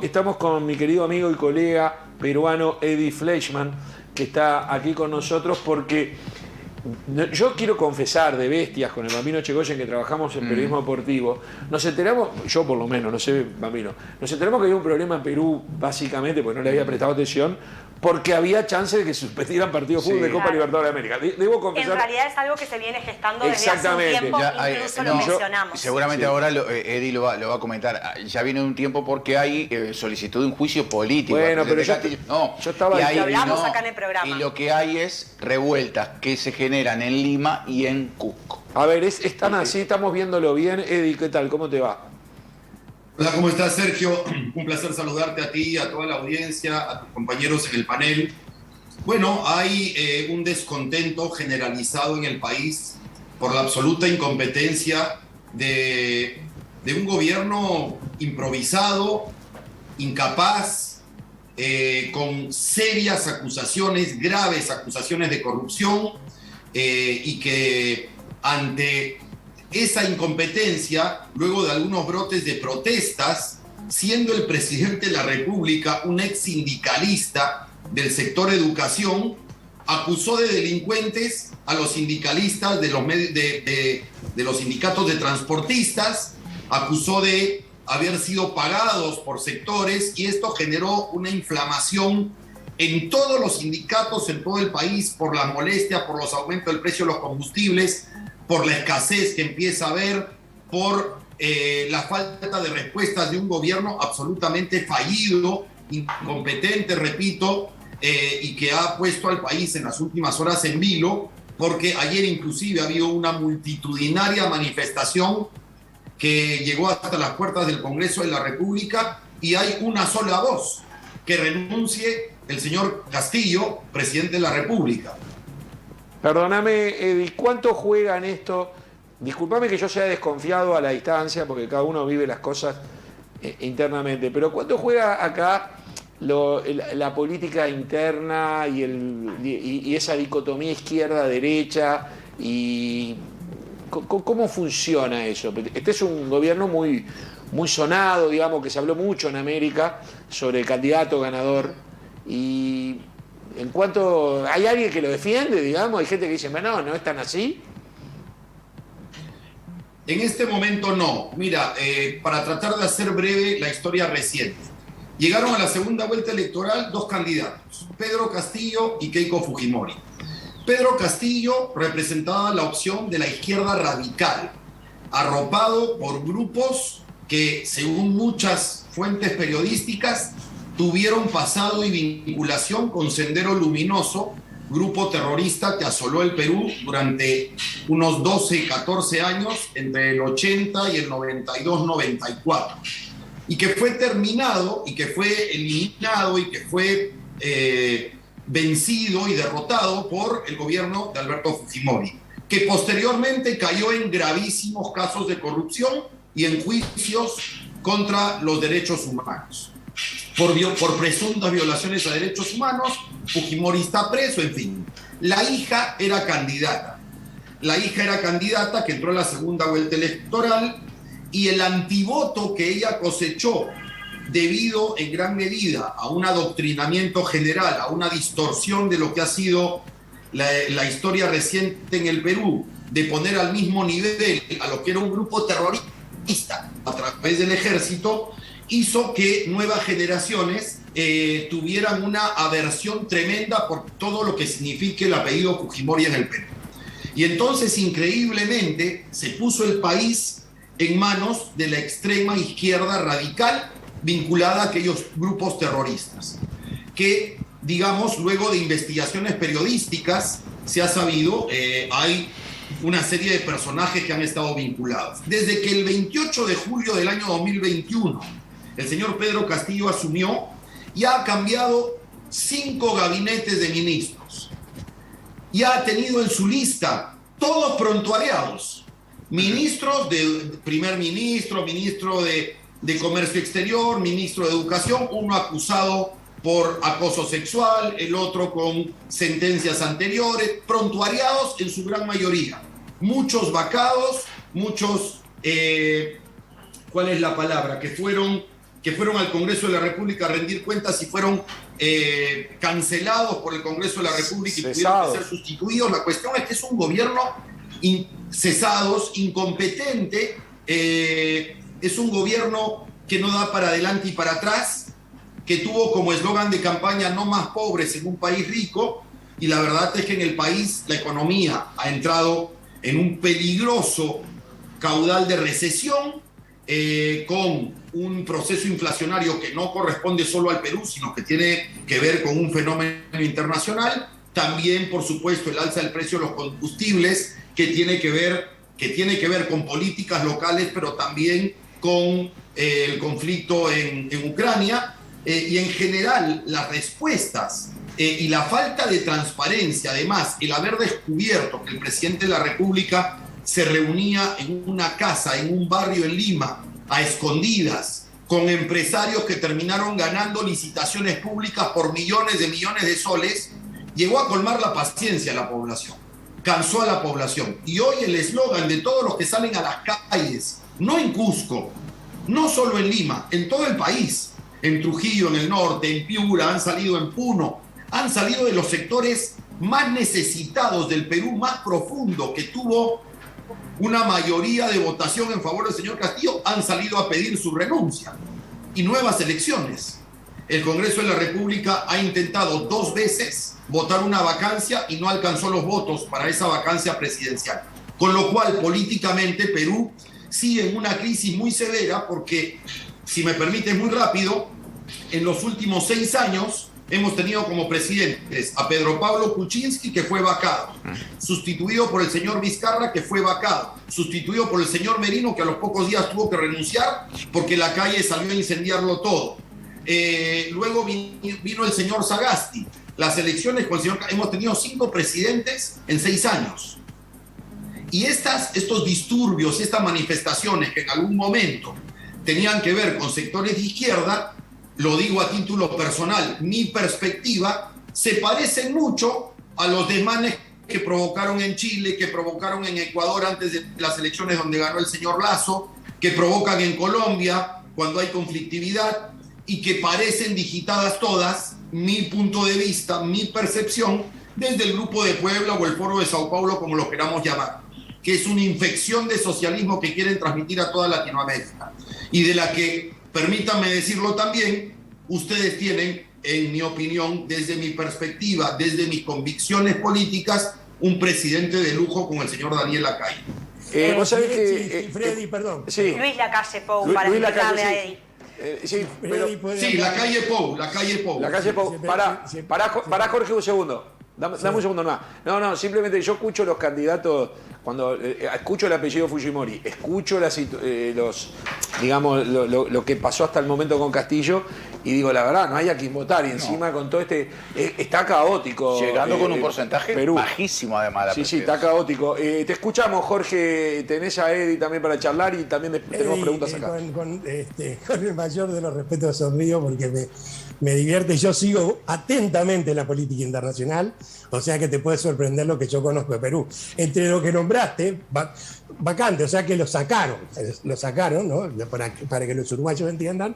Estamos con mi querido amigo y colega peruano Eddie Fleischmann, que está aquí con nosotros porque yo quiero confesar de bestias con el Bambino Chegoyen, que trabajamos en periodismo deportivo. Nos enteramos, yo por lo menos, no sé, Bambino, nos enteramos que había un problema en Perú, básicamente, porque no le había prestado atención, porque había chance de que suspendieran partidos de fútbol de Copa Libertadores de América. Debo confesar. En realidad es algo que se viene gestando desde hace un tiempo, incluso lo mencionamos. Seguramente ahora Eddie lo va a comentar. Ya viene un tiempo porque hay solicitud de un juicio político. Bueno, pero yo estaba ahí. Lo hablamos acá en el programa. Y lo que hay es revueltas que se generan en Lima y en Cusco. A ver, están así, estamos viéndolo bien. Eddie, ¿qué tal? ¿Cómo te va? Hola, ¿cómo estás, Sergio? Un placer saludarte a ti, a toda la audiencia, a tus compañeros en el panel. Bueno, hay un descontento generalizado en el país por la absoluta incompetencia de un gobierno improvisado, incapaz, con serias acusaciones, graves acusaciones de corrupción, y que ante esa incompetencia, luego de algunos brotes de protestas, siendo el presidente de la República un ex sindicalista del sector educación, acusó de delincuentes a los sindicalistas de los sindicatos de transportistas, acusó de haber sido pagados por sectores, y esto generó una inflamación en todos los sindicatos en todo el país por la molestia, por los aumentos del precio de los combustibles, por la escasez que empieza a haber, por la falta de respuestas de un gobierno absolutamente fallido, incompetente, repito, y que ha puesto al país en las últimas horas en vilo, porque ayer inclusive ha habido una multitudinaria manifestación que llegó hasta las puertas del Congreso de la República, y hay una sola voz: que renuncie el señor Castillo, presidente de la República. Perdóname, Eddie, ¿cuánto juega en esto? Disculpame que yo sea desconfiado a la distancia, porque cada uno vive las cosas internamente, pero ¿cuánto juega acá la política interna y esa dicotomía izquierda-derecha? Y ¿cómo funciona eso? Este es un gobierno muy sonado, digamos, que se habló mucho en América sobre el candidato ganador. Y en cuanto hay alguien que lo defiende, digamos, hay gente que dice, no es tan así. En este momento no. Mira, para tratar de hacer breve la historia reciente. Llegaron a la segunda vuelta electoral dos candidatos, Pedro Castillo y Keiko Fujimori. Pedro Castillo representaba la opción de la izquierda radical, arropado por grupos que, según muchas fuentes periodísticas, tuvieron pasado y vinculación con Sendero Luminoso, grupo terrorista que asoló el Perú durante unos 12, 14 años, entre el 80 y el 92-94, y que fue terminado, y que fue eliminado, y que fue vencido y derrotado por el gobierno de Alberto Fujimori, que posteriormente cayó en gravísimos casos de corrupción y en juicios contra los derechos humanos. Por presuntas violaciones a derechos humanos, Fujimori está preso, en fin. La hija era candidata. La hija era candidata que entró a la segunda vuelta electoral, y el antivoto que ella cosechó, debido en gran medida a un adoctrinamiento general, a una distorsión de lo que ha sido la historia reciente en el Perú, de poner al mismo nivel a lo que era un grupo terrorista a través del ejército, hizo que nuevas generaciones tuvieran una aversión tremenda por todo lo que signifique el apellido Fujimori en el Perú. Y entonces, increíblemente, se puso el país en manos de la extrema izquierda radical, vinculada a aquellos grupos terroristas, que, digamos, luego de investigaciones periodísticas, se ha sabido, hay una serie de personajes que han estado vinculados. Desde que el 28 de julio del año 2021, el señor Pedro Castillo asumió, y ha cambiado 5 gabinetes de ministros. Y ha tenido en su lista todos prontuariados. Ministros de primer ministro, ministro de Comercio Exterior, ministro de Educación, uno acusado por acoso sexual, el otro con sentencias anteriores, prontuariados en su gran mayoría. Muchos vacados, muchos, ¿cuál es la palabra? Que que fueron al Congreso de la República a rendir cuentas y fueron cancelados por el Congreso de la República y tuvieron que ser sustituidos. La cuestión es que es un gobierno cesados, incompetente, es un gobierno que no da para adelante y para atrás, que tuvo como eslogan de campaña no más pobres en un país rico, y la verdad es que en el país la economía ha entrado en un peligroso caudal de recesión, con un proceso inflacionario que no corresponde solo al Perú, sino que tiene que ver con un fenómeno internacional. También, por supuesto, el alza del precio de los combustibles, que tiene que ver con políticas locales, pero también con el conflicto en Ucrania, y en general las respuestas y la falta de transparencia, además el haber descubierto que el presidente de la República se reunía en una casa, en un barrio en Lima, a escondidas, con empresarios que terminaron ganando licitaciones públicas por millones de soles, llegó a colmar la paciencia a la población, cansó a la población. Y hoy el eslogan de todos los que salen a las calles, no en Cusco, no solo en Lima, en todo el país, en Trujillo, en el norte, en Piura, han salido en Puno, han salido de los sectores más necesitados del Perú, más profundo, que tuvo una mayoría de votación en favor del señor Castillo, han salido a pedir su renuncia y nuevas elecciones. El Congreso de la República ha intentado 2 veces votar una vacancia y no alcanzó los votos para esa vacancia presidencial. Con lo cual, políticamente, Perú sigue en una crisis muy severa porque, si me permite muy rápido, en los últimos 6 años hemos tenido como presidentes a Pedro Pablo Kuczynski, que fue vacado, sustituido por el señor Vizcarra, que fue vacado, sustituido por el señor Merino, que a los pocos días tuvo que renunciar porque la calle salió a incendiarlo todo. Luego vino el señor Sagasti. Las elecciones con el señor... Hemos tenido 5 presidentes en 6 años. Y estos disturbios, estas manifestaciones que en algún momento tenían que ver con sectores de izquierda, lo digo a título personal, mi perspectiva, se parecen mucho a los desmanes que provocaron en Chile, que provocaron en Ecuador antes de las elecciones donde ganó el señor Lasso, que provocan en Colombia cuando hay conflictividad, y que parecen digitadas todas, mi punto de vista, mi percepción, desde el Grupo de Puebla o el Foro de Sao Paulo, como lo queramos llamar, que es una infección de socialismo que quieren transmitir a toda Latinoamérica, y de la que, permítanme decirlo también, ustedes tienen, en mi opinión, desde mi perspectiva, desde mis convicciones políticas, un presidente de lujo como el señor Daniel Lacalle. Vos sabés que... Freddy, perdón. Sí. Luis Lacalle Pou, para explicarle a Eddie. Sí, Lacalle Pou. Lacalle Pou. Pará, Jorge, un segundo. Dame un segundo más. No, simplemente yo escucho los candidatos, cuando escucho el apellido Fujimori, escucho lo que pasó hasta el momento con Castillo, y digo, la verdad, no hay a quien votar, y encima con todo está caótico. Llegando con un porcentaje Perú. bajísimo, además. Sí, está caótico. Te escuchamos, Jorge, tenés a Eddie también para charlar, y también tenemos preguntas acá. Con el mayor de los respetos sonrío porque me divierte. Yo sigo atentamente la política internacional, o sea que te puede sorprender lo que yo conozco de Perú. Entre lo que nombraste, vacante, o sea que lo sacaron, ¿no? Para que los uruguayos entiendan.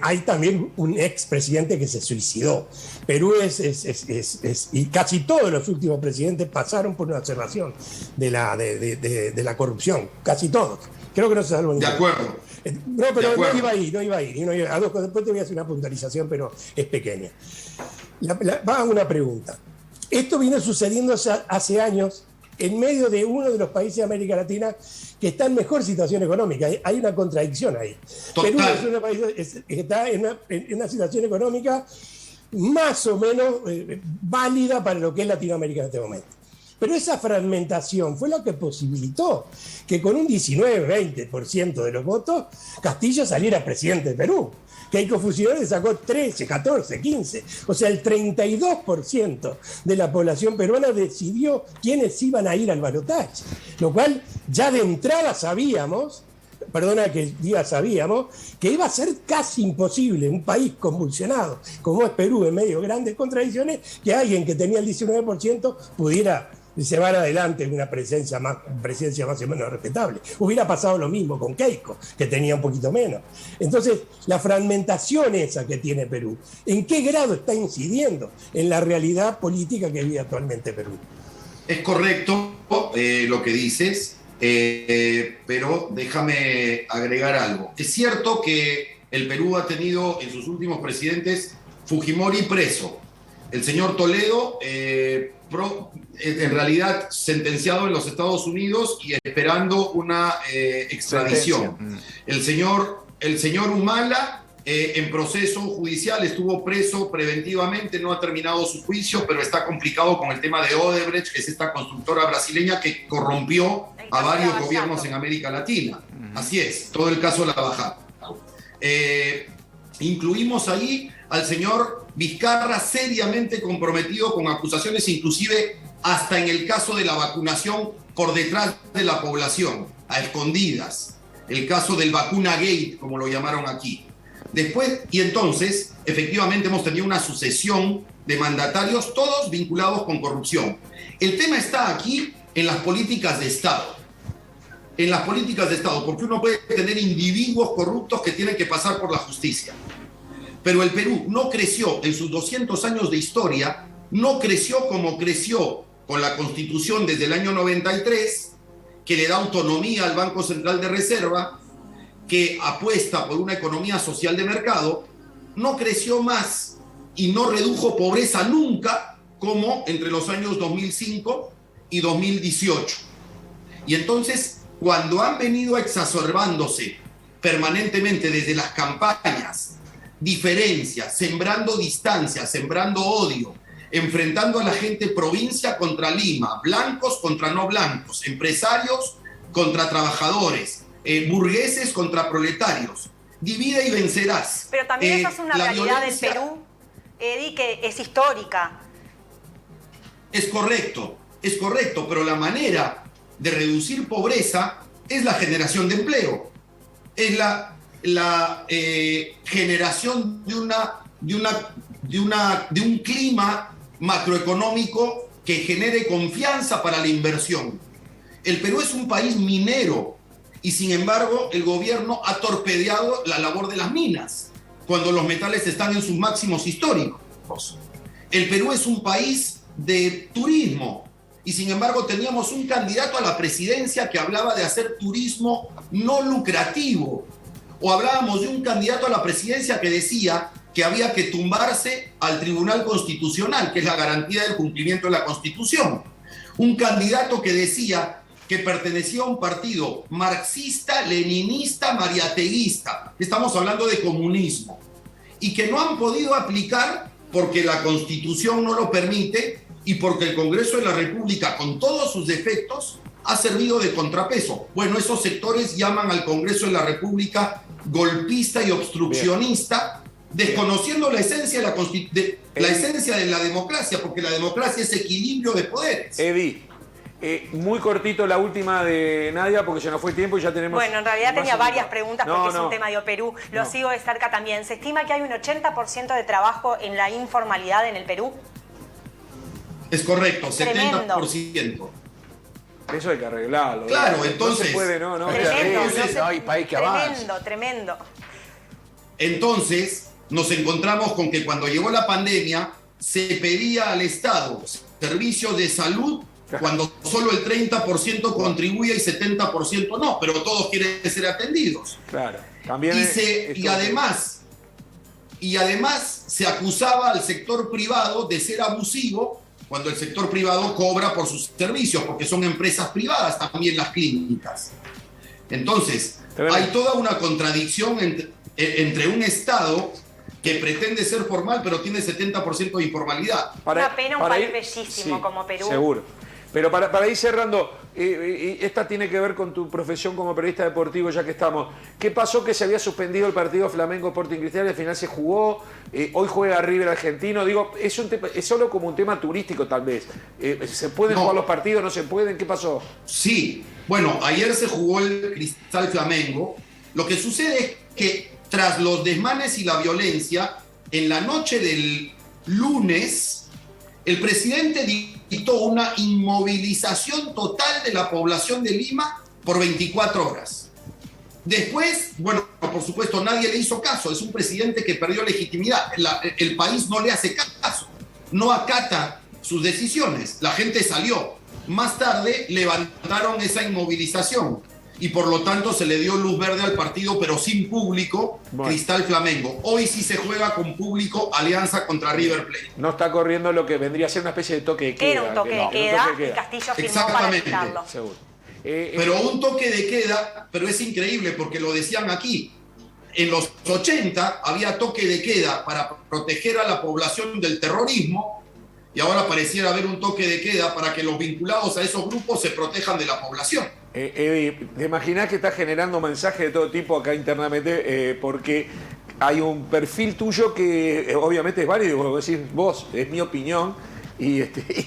Hay también un expresidente que se suicidó. Perú y casi todos los últimos presidentes pasaron por una observación de la corrupción, casi todos. Creo que no se salvó ninguno. De acuerdo. No, pero no iba a ir. Después te voy a hacer una puntualización, pero es pequeña. Va a una pregunta. Esto viene sucediendo hace años en medio de uno de los países de América Latina que está en mejor situación económica. Hay una contradicción ahí. Total. Perú es un país que está en una situación económica más o menos válida para lo que es Latinoamérica en este momento. Pero esa fragmentación fue lo que posibilitó que con un 19-20% de los votos Castillo saliera presidente de Perú. Keiko Fujimori sacó 13, 14, 15. O sea, el 32% de la población peruana decidió quiénes iban a ir al balotaje. Lo cual ya de entrada sabíamos que iba a ser casi imposible, un país convulsionado como es Perú, en medio de grandes contradicciones, que alguien que tenía el 19% pudiera se van adelante en una presencia más o menos respetable. Hubiera pasado lo mismo con Keiko, que tenía un poquito menos. Entonces, la fragmentación esa que tiene Perú, ¿en qué grado está incidiendo en la realidad política que vive actualmente Perú? Es correcto lo que dices, pero déjame agregar algo. Es cierto que el Perú ha tenido en sus últimos presidentes Fujimori preso, el señor Toledo en realidad sentenciado en los Estados Unidos y esperando una extradición. El señor Humala en proceso judicial, estuvo preso preventivamente, no ha terminado su juicio, pero está complicado con el tema de Odebrecht, que es esta constructora brasileña que corrompió a varios gobiernos en América Latina. Así es, todo el caso Lava Jato. Incluimos ahí al señor Vizcarra, seriamente comprometido con acusaciones, inclusive hasta en el caso de la vacunación por detrás de la población, a escondidas. El caso del vacuna gate, como lo llamaron aquí. Después, y entonces, efectivamente hemos tenido una sucesión de mandatarios, todos vinculados con corrupción. El tema está aquí en las políticas de Estado. En las políticas de Estado, porque uno puede tener individuos corruptos que tienen que pasar por la justicia. Pero el Perú no creció en sus 200 años de historia, no creció como creció con la Constitución desde el año 93, que le da autonomía al Banco Central de Reserva, que apuesta por una economía social de mercado, no creció más y no redujo pobreza nunca como entre los años 2005 y 2018. Y entonces, cuando han venido exacerbándose permanentemente desde las campañas, diferencias, sembrando distancia, sembrando odio, enfrentando a la gente provincia contra Lima, blancos contra no blancos, empresarios contra trabajadores, burgueses contra proletarios. Divide y vencerás. Pero también esa es una realidad del Perú, Eddie, que es histórica. Es correcto, pero la manera de reducir pobreza es la generación de empleo. Es la generación de un clima macroeconómico que genere confianza para la inversión. El Perú es un país minero y sin embargo el gobierno ha torpedeado la labor de las minas cuando los metales están en sus máximos históricos. El Perú es un país de turismo y sin embargo teníamos un candidato a la presidencia que hablaba de hacer turismo no lucrativo. O hablábamos de un candidato a la presidencia que decía que había que tumbarse al Tribunal Constitucional, que es la garantía del cumplimiento de la Constitución. Un candidato que decía que pertenecía a un partido marxista, leninista, mariateguista. Estamos hablando de comunismo. Y que no han podido aplicar porque la Constitución no lo permite y porque el Congreso de la República, con todos sus defectos, ha servido de contrapeso. Bueno, esos sectores llaman al Congreso de la República golpista y obstruccionista, desconociendo la esencia la esencia de la democracia, porque la democracia es equilibrio de poderes. Eddie, muy cortito la última de Nadia, porque ya no fue tiempo y ya tenemos... Bueno, en realidad tenía varias preguntas porque es un tema de Perú. Lo sigo de cerca también. ¿Se estima que hay un 80% de trabajo en la informalidad en el Perú? Es correcto, Tremendo. 70%. Eso hay que arreglarlo. Claro, entonces... No se puede, no. No hay país que avance. Tremendo. Entonces, nos encontramos con que cuando llegó la pandemia, se pedía al Estado servicios de salud cuando solo el 30% contribuye y 70% no, pero todos quieren ser atendidos. Claro, también y además se acusaba al sector privado de ser abusivo cuando el sector privado cobra por sus servicios, porque son empresas privadas también las clínicas. Entonces, hay toda una contradicción entre un Estado que pretende ser formal, pero tiene 70% de informalidad. Una pena, un país bellísimo como Perú. Seguro. Pero para ir cerrando, esta tiene que ver con tu profesión como periodista deportivo, ya que estamos. ¿Qué pasó que se había suspendido el partido Flamengo Sporting Cristal y al final se jugó? Hoy juega River Argentino. Digo, es solo como un tema turístico tal vez. ¿Se pueden jugar los partidos? ¿No se pueden? ¿Qué pasó? Sí. Bueno, ayer se jugó el Cristal Flamengo. Lo que sucede es que tras los desmanes y la violencia, en la noche del lunes, El presidente dictó una inmovilización total de la población de Lima por 24 horas. Después, bueno, por supuesto, nadie le hizo caso. Es un presidente que perdió legitimidad. El país no le hace caso, no acata sus decisiones. La gente salió. Más tarde levantaron esa inmovilización y por lo tanto se le dio luz verde al partido, pero sin público, Cristal Flamengo. Hoy sí se juega con público, Alianza contra River Plate. No está corriendo lo que vendría a ser una especie de toque de queda. Era un toque de queda y Castillo firmó para quitarlo. Seguro. Pero un toque de queda, pero es increíble porque lo decían aquí. En los 80 había toque de queda para proteger a la población del terrorismo y ahora pareciera haber un toque de queda para que los vinculados a esos grupos se protejan de la población. Eddie, ¿te imaginás que estás generando mensajes de todo tipo acá internamente? Porque hay un perfil tuyo que obviamente es válido, vos decís, vos, es mi opinión, y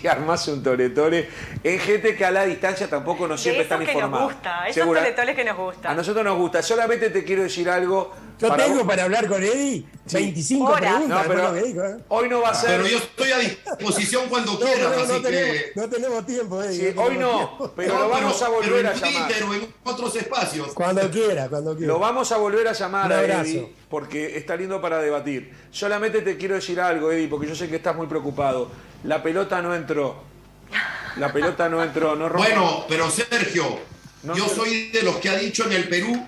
armás un tole-tole en gente que a la distancia tampoco no siempre están informados. Nos gusta, esos tole-toles que nos gustan. A nosotros nos gusta. Solamente te quiero decir algo. Yo tengo para hablar con Eddie 25 preguntas. No, pero hoy no va a ser. Pero yo estoy a disposición cuando quieras, así que... No tenemos tiempo, Eddie. Sí, hoy no, pero lo vamos a volver a llamar. Pero en otros espacios. Cuando quiera, cuando quiera. Lo vamos a volver a llamar a Eddie, porque está lindo para debatir. Solamente te quiero decir algo, Eddie, porque yo sé que estás muy preocupado. La pelota no entró. La pelota no entró. No rompa. Bueno, pero Sergio, yo soy de los que ha dicho en el Perú,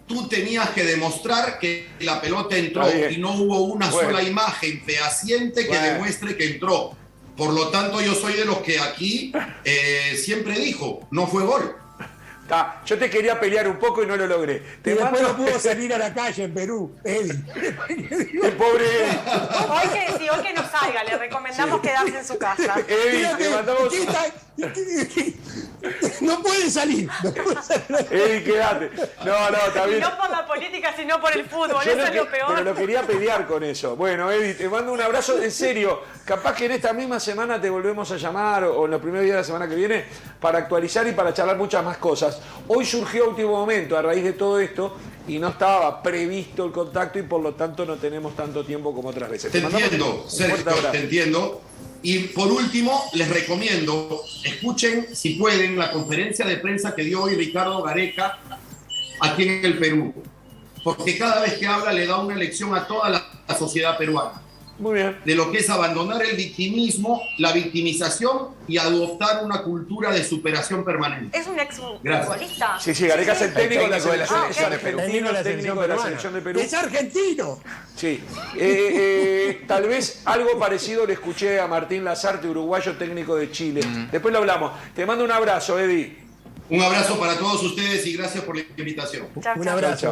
tú tenías que demostrar que la pelota entró y no hubo una sola imagen fehaciente que demuestre que entró. Por lo tanto, yo soy de los que aquí siempre dijo, no fue gol. Yo te quería pelear un poco y no lo logré. Y después no pudo salir a la calle en Perú, Eddie. El pobre Eddie. Hoy que no salga, le recomendamos quedarse en su casa. Eddie, te mandamos... No puede salir. Eddie, quédate. No, está bien. Y no por la política, sino por el fútbol, eso es lo peor. Pero lo quería pelear con eso. Bueno, Eddie, te mando un abrazo. En serio, capaz que en esta misma semana te volvemos a llamar o en los primeros días de la semana que viene para actualizar y para charlar muchas más cosas. Hoy surgió a último momento a raíz de todo esto y no estaba previsto el contacto y por lo tanto no tenemos tanto tiempo como otras veces. Te entiendo, Sergio, te entiendo. Y por último, les recomiendo, escuchen si pueden la conferencia de prensa que dio hoy Ricardo Gareca aquí en el Perú. Porque cada vez que habla le da una lección a toda la sociedad peruana. Muy bien. De lo que es abandonar el victimismo, la victimización y adoptar una cultura de superación permanente. ¿Es un exfutbolista? Sí, Gareca es el técnico de la selección de Perú. Técnico de la selección de Perú. ¡Es argentino! Sí. Tal vez algo parecido le escuché a Martín Lazarte, uruguayo técnico de Chile. Después lo hablamos. Te mando un abrazo, Eddie. Un abrazo para todos ustedes y gracias por la invitación. Un abrazo.